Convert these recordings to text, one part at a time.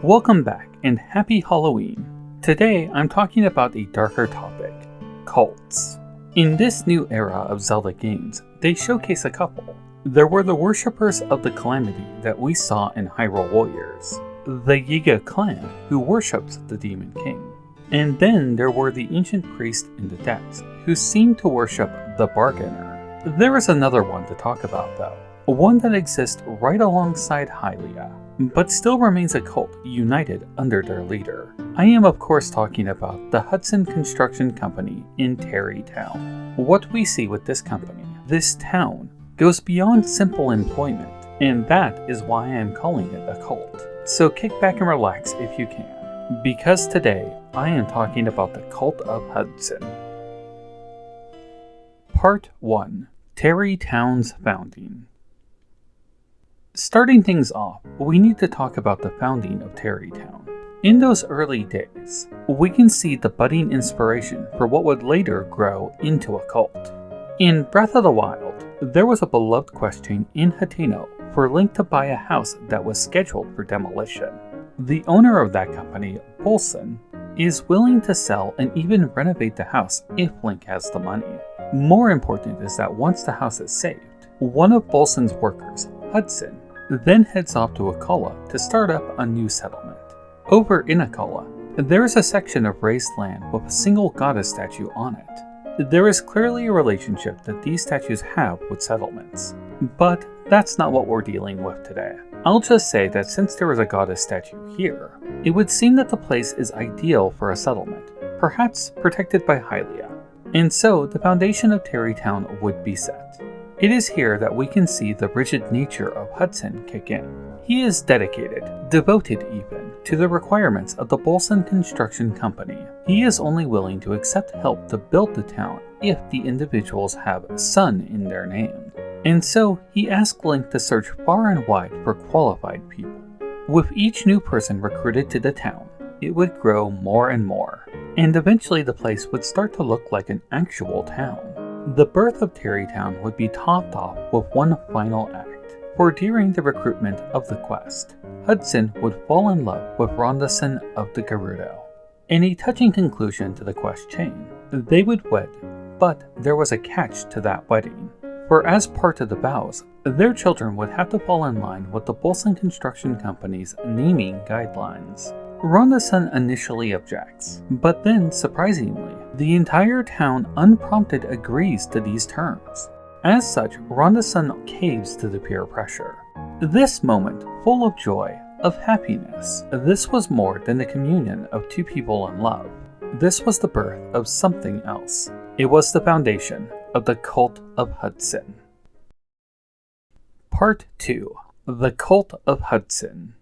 Welcome back and happy Halloween. Today I'm talking about a darker topic, cults. In this new era of Zelda games, they showcase a couple. There were the worshippers of the calamity that we saw in Hyrule Warriors, the Yiga clan who worships the Demon King. And then there were the ancient priests in the depths who seemed to worship the Bargainer. There is another one to talk about though, one that exists right alongside Hylia, but still remains a cult united under their leader. I am of course talking about the Hudson Construction Company in Tarrey Town. What we see with this company, this town, goes beyond simple employment, and that is why I am calling it a cult. So kick back and relax if you can, because today I am talking about the Cult of Hudson. Part 1. Tarrey Town's founding. Starting things off, we need to talk about the founding of Tarrey Town. In those early days, we can see the budding inspiration for what would later grow into a cult. In Breath of the Wild, there was a beloved quest chain in Hateno for Link to buy a house that was scheduled for demolition. The owner of that company, Bolson, is willing to sell and even renovate the house if Link has the money. More important is that once the house is saved, one of Bolson's workers, Hudson, then heads off to Akala to start up a new settlement. Over in Akala, there is a section of raised land with a single goddess statue on it. There is clearly a relationship that these statues have with settlements, but that's not what we're dealing with today. I'll just say that since there is a goddess statue here, it would seem that the place is ideal for a settlement, perhaps protected by Hylia, and so the foundation of Tarrey Town would be set. It is here that we can see the rigid nature of Hudson kick in. He is dedicated, devoted even, to the requirements of the Bolson Construction Company. He is only willing to accept help to build the town if the individuals have son in their name. And so he asked Link to search far and wide for qualified people. With each new person recruited to the town, it would grow more and more, and eventually the place would start to look like an actual town. The birth of Tarrey Town would be topped off with one final act, for during the recruitment of the quest, Hudson would fall in love with Mattison of the Gerudo. In a touching conclusion to the quest chain, they would wed, but there was a catch to that wedding, for as part of the vows, their children would have to fall in line with the Bolson Construction Company's naming guidelines. Mattison initially objects, but then, surprisingly, the entire town unprompted agrees to these terms. As such, Mattison caves to the peer pressure. This moment, full of joy, of happiness, this was more than the communion of two people in love. This was the birth of something else. It was the foundation of the Cult of Hudson. Part 2. The Cult of Hudson.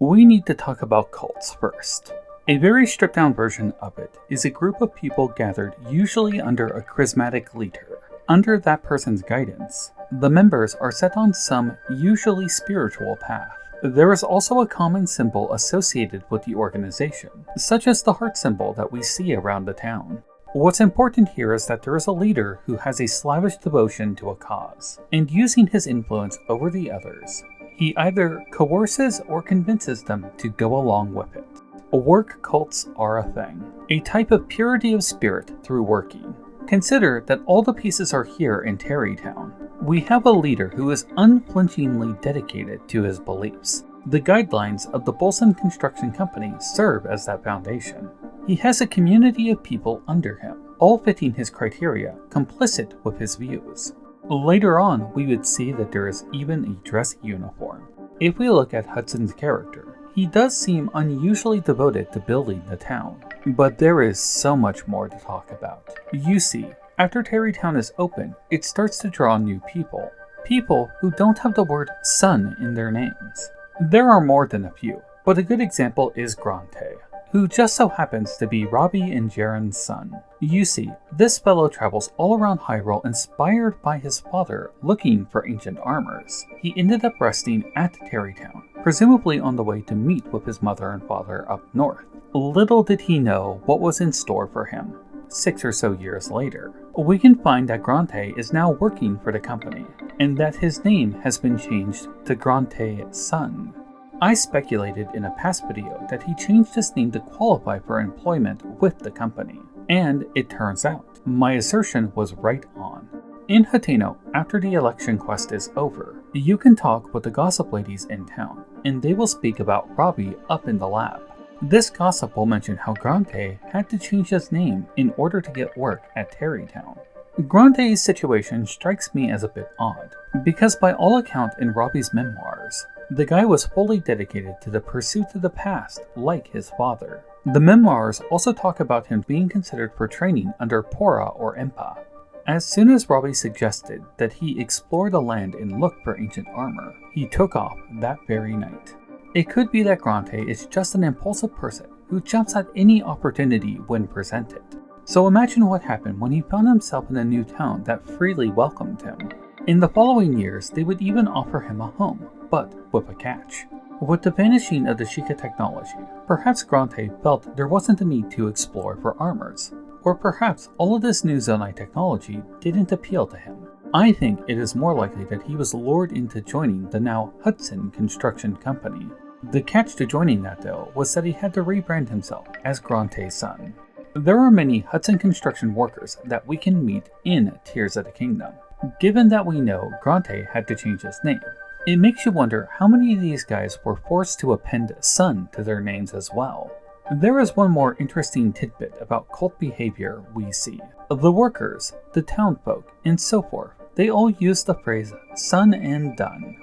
We need to talk about cults first. A very stripped down version of it is a group of people gathered usually under a charismatic leader. Under that person's guidance, the members are set on some usually spiritual path. There is also a common symbol associated with the organization, such as the heart symbol that we see around the town. What's important here is that there is a leader who has a slavish devotion to a cause, and using his influence over the others, he either coerces or convinces them to go along with it. Work cults are a thing, a type of purity of spirit through working. Consider that all the pieces are here in Tarrey Town. We have a leader who is unflinchingly dedicated to his beliefs. The guidelines of the Bolson Construction Company serve as that foundation. He has a community of people under him, all fitting his criteria, complicit with his views. Later on, we would see that there is even a dress uniform. If we look at Hudson's character, he does seem unusually devoted to building the town, but there is so much more to talk about. You see, after Tarrey Town is open, it starts to draw new people. People who don't have the word son in their names. There are more than a few, but a good example is Grante, who just so happens to be Robbie and Jaren's son. You see, this fellow travels all around Hyrule inspired by his father looking for ancient armors. He ended up resting at Tarrey Town, presumably on the way to meet with his mother and father up north. Little did he know what was in store for him. 6 or so years later, we can find that Grante is now working for the company, and that his name has been changed to Grante's son. I speculated in a past video that he changed his name to qualify for employment with the company, and it turns out my assertion was right on. In Hateno, after the election quest is over, you can talk with the gossip ladies in town, and they will speak about Robbie up in the lab. This gossip will mention how Grante had to change his name in order to get work at Tarrey Town. Grante's situation strikes me as a bit odd, because by all accounts in Robbie's memoirs, the guy was fully dedicated to the pursuit of the past like his father. The memoirs also talk about him being considered for training under Pora or Empa. As soon as Robbie suggested that he explore the land and look for ancient armor, he took off that very night. It could be that Grante is just an impulsive person who jumps at any opportunity when presented. So imagine what happened when he found himself in a new town that freely welcomed him. In the following years, they would even offer him a home, but with a catch. With the vanishing of the Sheikah technology, perhaps Grante felt there wasn't a need to explore for armors. Or perhaps all of this new Zonai technology didn't appeal to him. I think it is more likely that he was lured into joining the now Hudson Construction Company. The catch to joining that, though, was that he had to rebrand himself as Grante's son. There are many Hudson construction workers that we can meet in Tears of the Kingdom. Given that we know Grante had to change his name, it makes you wonder how many of these guys were forced to append son to their names as well. There is one more interesting tidbit about cult behavior we see. The workers, the townfolk, and so forth, they all use the phrase son and done.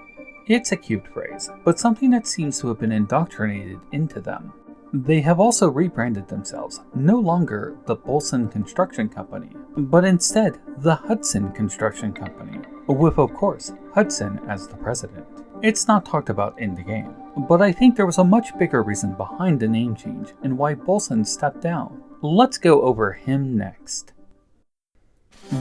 It's a cute phrase, but something that seems to have been indoctrinated into them. They have also rebranded themselves, no longer the Bolson Construction Company, but instead the Hudson Construction Company, with of course Hudson as the president. It's not talked about in the game, but I think there was a much bigger reason behind the name change and why Bolson stepped down. Let's go over him next.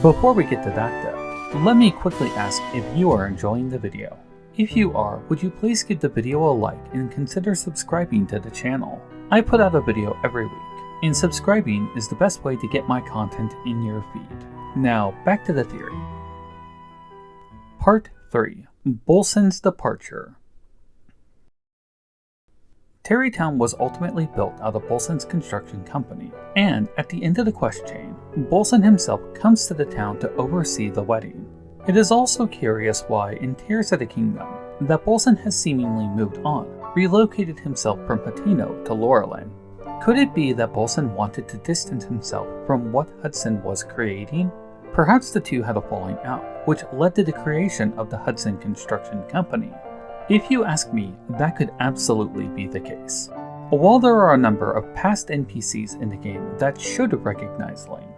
Before we get to that though, let me quickly ask if you are enjoying the video. If you are, would you please give the video a like and consider subscribing to the channel? I put out a video every week, and subscribing is the best way to get my content in your feed. Now, back to the theory. Part 3. Bolson's Departure. Tarrey Town was ultimately built out of Bolson's Construction Company, and at the end of the quest chain, Bolson himself comes to the town to oversee the wedding. It is also curious why, in Tears of the Kingdom, that Bolson has seemingly moved on, relocated himself from Hateno to Laurelin. Could it be that Bolson wanted to distance himself from what Hudson was creating? Perhaps the two had a falling out, which led to the creation of the Hudson Construction Company. If you ask me, that could absolutely be the case. While there are a number of past NPCs in the game that should recognize Link,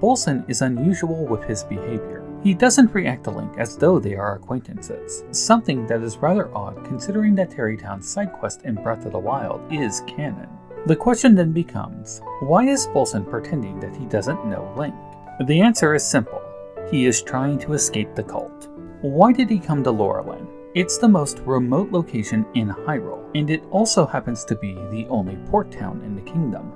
Bolson is unusual with his behavior. He doesn't react to Link as though they are acquaintances, something that is rather odd considering that Tarrey Town's side quest in Breath of the Wild is canon. The question then becomes, why is Bolson pretending that he doesn't know Link? The answer is simple. He is trying to escape the cult. Why did he come to Laurelin? It's the most remote location in Hyrule, and it also happens to be the only port town in the kingdom.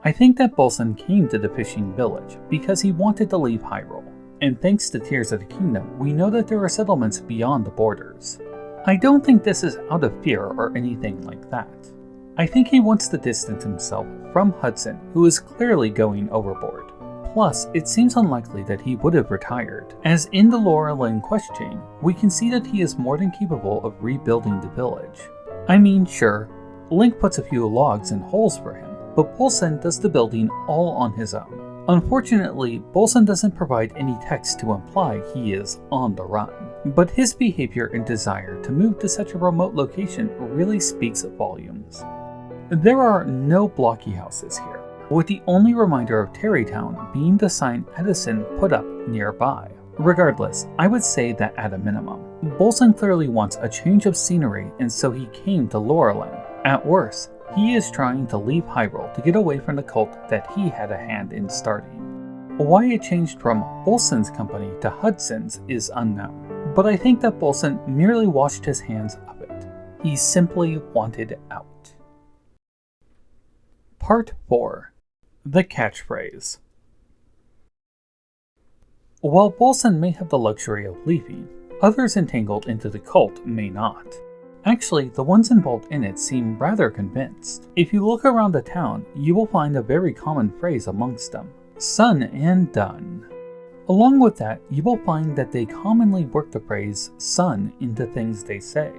I think that Bolson came to the fishing village because he wanted to leave Hyrule, and thanks to Tears of the Kingdom, we know that there are settlements beyond the borders. I don't think this is out of fear or anything like that. I think he wants to distance himself from Hudson, who is clearly going overboard. Plus, it seems unlikely that he would have retired, as in the Laurelin quest chain, we can see that he is more than capable of rebuilding the village. I mean, sure, Link puts a few logs and holes for him, but Bolson does the building all on his own. Unfortunately, Bolson doesn't provide any text to imply he is on the run, but his behavior and desire to move to such a remote location really speaks volumes. There are no blocky houses here, with the only reminder of Tarrey Town being the sign Addison put up nearby. Regardless, I would say that at a minimum, Bolson clearly wants a change of scenery and so he came to Laurelin. At worst, he is trying to leave Hyrule to get away from the cult that he had a hand in starting. Why it changed from Bolson's company to Hudson's is unknown, but I think that Bolson merely washed his hands of it. He simply wanted out. Part 4. The Catchphrase. While Bolson may have the luxury of leaving, others entangled into the cult may not. Actually, the ones involved in it seem rather convinced. If you look around the town, you will find a very common phrase amongst them: "Son and done." Along with that, you will find that they commonly work the phrase "son" into things they say.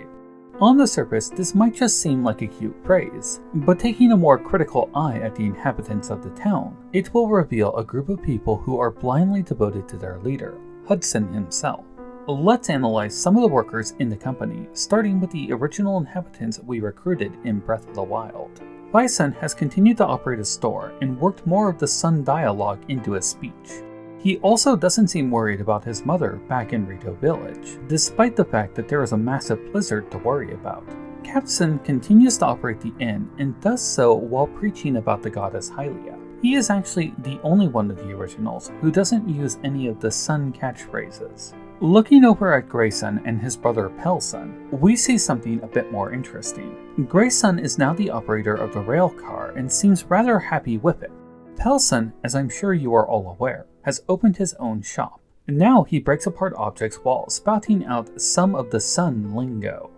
On the surface, this might just seem like a cute phrase, but taking a more critical eye at the inhabitants of the town, it will reveal a group of people who are blindly devoted to their leader, Hudson himself. Let's analyze some of the workers in the company, starting with the original inhabitants we recruited in Breath of the Wild. Bison has continued to operate a store and worked more of the son dialogue into his speech. He also doesn't seem worried about his mother back in Rito Village, despite the fact that there is a massive blizzard to worry about. Mattison continues to operate the inn and does so while preaching about the goddess Hylia. He is actually the only one of the originals who doesn't use any of the sun catchphrases. Looking over at Grayson and his brother Pelson, we see something a bit more interesting. Grayson is now the operator of the rail car and seems rather happy with it. Pelson, as I'm sure you are all aware, has opened his own shop. Now he breaks apart objects while spouting out some of the sun lingo.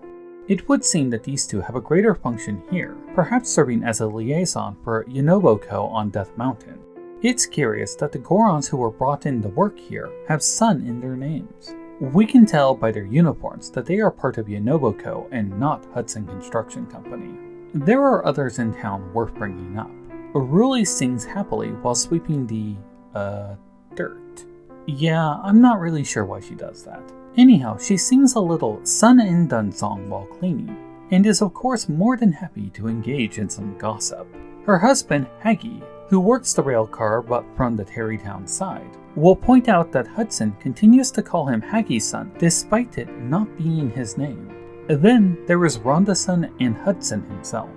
It would seem that these two have a greater function here, perhaps serving as a liaison for Yonobo-ko on Death Mountain. It's curious that the Gorons who were brought in to work here have sun in their names. We can tell by their uniforms that they are part of Yonobo-ko and not Hudson Construction Company. There are others in town worth bringing up. Ruli sings happily while sweeping the, dirt. Yeah, I'm not really sure why she does that. Anyhow, she sings a little Sun and Done song while cleaning, and is of course more than happy to engage in some gossip. Her husband, Haggy, who works the rail car but from the Tarrey Town side, will point out that Hudson continues to call him Haggy's son despite it not being his name. Then there is Rhonda-san and Hudson himself.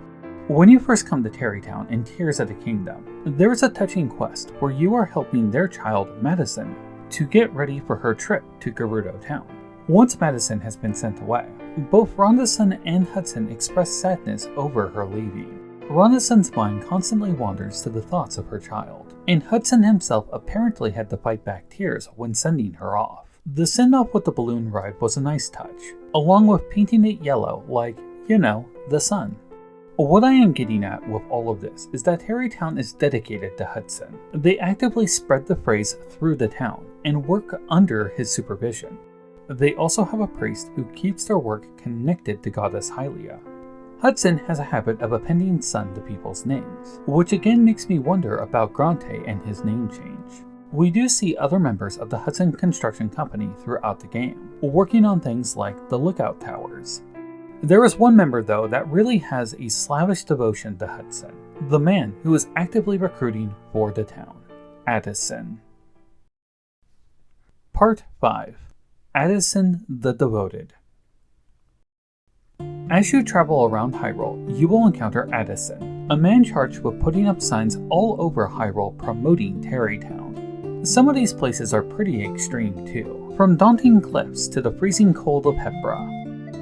When you first come to Tarrey Town in Tears of the Kingdom, there is a touching quest where you are helping their child, Mattison, to get ready for her trip to Gerudo Town. Once Mattison has been sent away, both Rhonda-san and Hudson express sadness over her leaving. Rhonda-san's mind constantly wanders to the thoughts of her child, and Hudson himself apparently had to fight back tears when sending her off. The send-off with the balloon ride was a nice touch, along with painting it yellow like, the sun. What I am getting at with all of this is that Tarrey Town is dedicated to Hudson. They actively spread the phrase through the town and work under his supervision. They also have a priest who keeps their work connected to goddess Hylia. Hudson has a habit of appending son to people's names, which again makes me wonder about Grante and his name change. We do see other members of the Hudson Construction Company throughout the game, working on things like the lookout towers. There is one member though that really has a slavish devotion to Hudson, the man who is actively recruiting for the town, Addison. Part 5. Addison the Devoted. As you travel around Hyrule, you will encounter Addison, a man charged with putting up signs all over Hyrule promoting Tarrey Town. Some of these places are pretty extreme too, from daunting cliffs to the freezing cold of Hepra.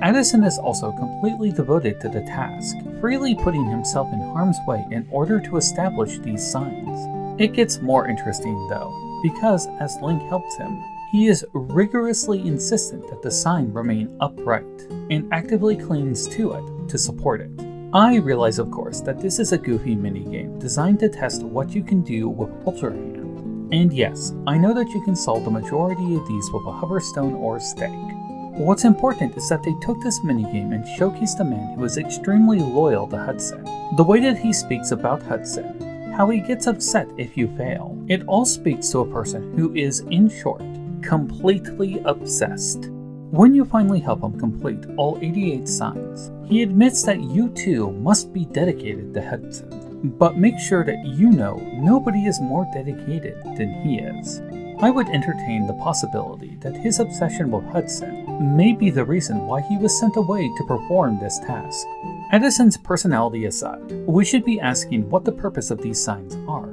Addison is also completely devoted to the task, freely putting himself in harm's way in order to establish these signs. It gets more interesting though, because as Link helps him, he is rigorously insistent that the sign remain upright, and actively clings to it to support it. I realize of course that this is a goofy minigame designed to test what you can do with Ultra Hand. And yes, I know that you can solve the majority of these with a hover stone or stake. What's important is that they took this minigame and showcased a man who is extremely loyal to Hudson. The way that he speaks about Hudson, how he gets upset if you fail, it all speaks to a person who is, in short, completely obsessed. When you finally help him complete all 88 signs, he admits that you too must be dedicated to Hudson, but make sure that you know nobody is more dedicated than he is. I would entertain the possibility that his obsession with Hudson may be the reason why he was sent away to perform this task. Addison's personality aside, we should be asking what the purpose of these signs are.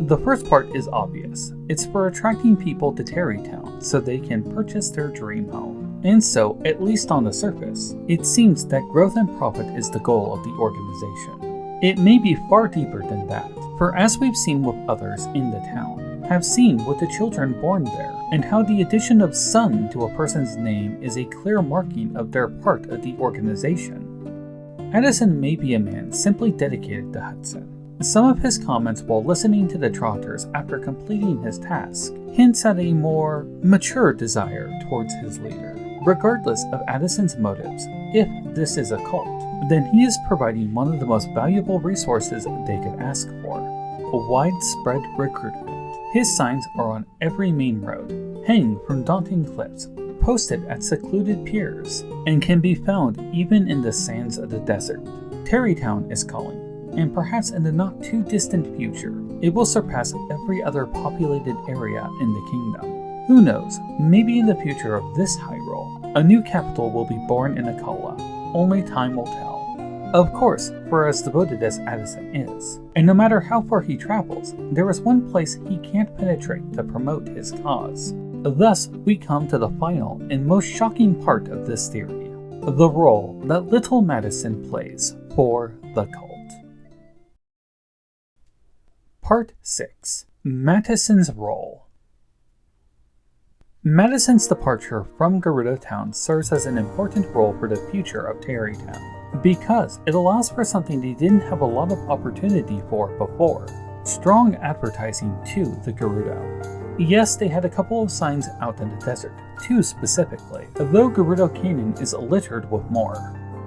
The first part is obvious. It's for attracting people to Tarrey Town so they can purchase their dream home. And so, at least on the surface, it seems that growth and profit is the goal of the organization. It may be far deeper than that, for as we've seen with others in the town, have seen with the children born there, and how the addition of son to a person's name is a clear marking of their part of the organization. Addison may be a man simply dedicated to Hudson. Some of his comments while listening to the Trotters after completing his task hints at a more mature desire towards his leader. Regardless of Addison's motives, if this is a cult, then he is providing one of the most valuable resources they could ask for: a widespread recruitment. His signs are on every main road, hanging from daunting cliffs, posted at secluded piers, and can be found even in the sands of the desert. Tarrey Town is calling, and perhaps in the not too distant future, it will surpass every other populated area in the kingdom. Who knows, maybe in the future of this Hyrule, a new capital will be born in Akala. Only time will tell. Of course, for as devoted as Addison is, and no matter how far he travels, there is one place he can't penetrate to promote his cause. Thus, we come to the final and most shocking part of this theory: the role that little Mattison plays for the cult. Part 6. Mattison's Role. Mattison's departure from Gerudo Town serves as an important role for the future of Tarrey Town, because it allows for something they didn't have a lot of opportunity for before: strong advertising to the Gerudo. Yes, they had a couple of signs out in the desert, 2 specifically, though Gerudo Canyon is littered with more.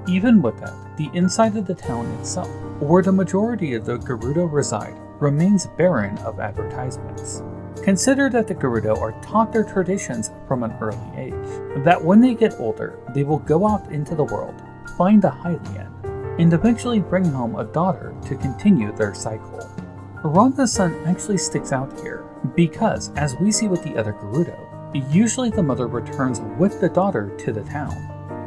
Even with that, the inside of the town itself, where the majority of the Gerudo reside, remains barren of advertisements. Consider that the Gerudo are taught their traditions from an early age, that when they get older, they will go out into the world, find a Hylian, and eventually bring home a daughter to continue their cycle. Rhonda's son actually sticks out here, because as we see with the other Gerudo, usually the mother returns with the daughter to the town.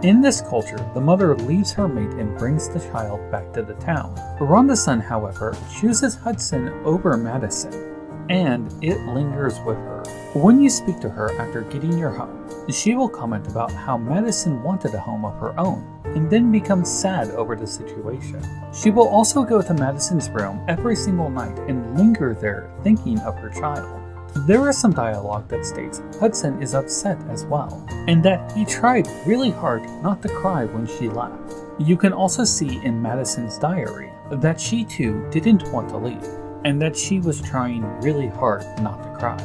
In this culture, the mother leaves her mate and brings the child back to the town. Rhonda's son, however, chooses Hudson over Mattison, and it lingers with her. When you speak to her after getting your home, she will comment about how Mattison wanted a home of her own, and then becomes sad over the situation. She will also go to Mattison's room every single night and linger there thinking of her child. There is some dialogue that states Hudson is upset as well, and that he tried really hard not to cry when she left. You can also see in Mattison's diary that she too didn't want to leave, and that she was trying really hard not to cry.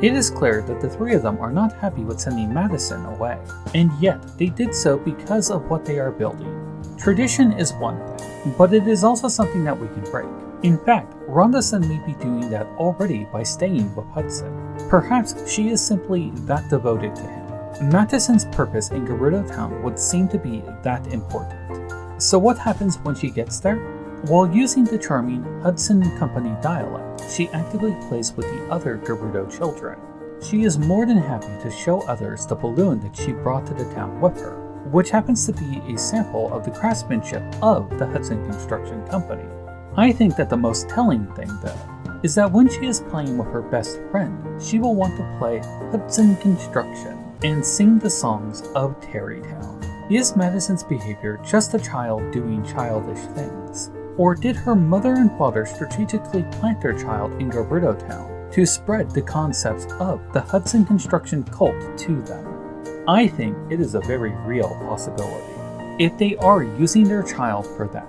It is clear that the 3 of them are not happy with sending Mattison away, and yet they did so because of what they are building. Tradition is one thing, but it is also something that we can break. In fact, Rhonda's son may be doing that already by staying with Hudson. Perhaps she is simply that devoted to him. Mattison's purpose in Gerudo Town would seem to be that important. So what happens when she gets there? While using the charming Hudson Company dialect, she actively plays with the other Gerudo children. She is more than happy to show others the balloon that she brought to the town with her, which happens to be a sample of the craftsmanship of the Hudson Construction Company. I think that the most telling thing, though, is that when she is playing with her best friend, she will want to play Hudson Construction and sing the songs of Tarrey Town. Is Mattison's behavior just a child doing childish things? Or did her mother and father strategically plant their child in Gerudo Town to spread the concepts of the Hudson Construction cult to them? I think it is a very real possibility. If they are using their child for that,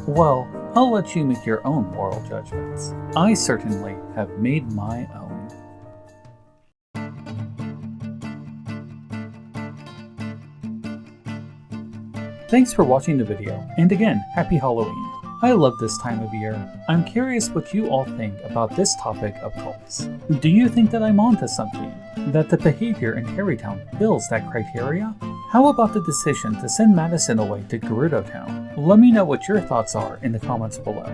well, I'll let you make your own moral judgments. I certainly have made my own. Thanks for watching the video, and again, happy Halloween. I love this time of year. I'm curious what you all think about this topic of cults. Do you think that I'm onto something? That the behavior in Tarrey Town fills that criteria? How about the decision to send Mattison away to Gerudo Town? Let me know what your thoughts are in the comments below.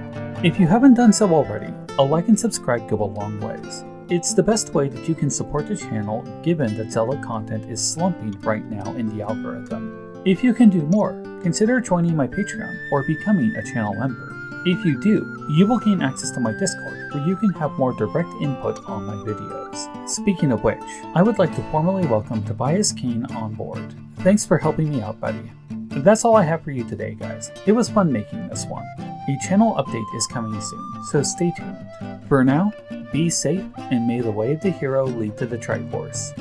If you haven't done so already, a like and subscribe go a long ways. It's the best way that you can support the channel given that Zelda content is slumping right now in the algorithm. If you can do more, consider joining my Patreon or becoming a channel member. If you do, you will gain access to my Discord where you can have more direct input on my videos. Speaking of which, I would like to formally welcome Tobias Kane on board. Thanks for helping me out, buddy. That's all I have for you today, guys. It was fun making this one. A channel update is coming soon, so stay tuned. For now, Be safe, and may the way of the hero lead to the Triforce.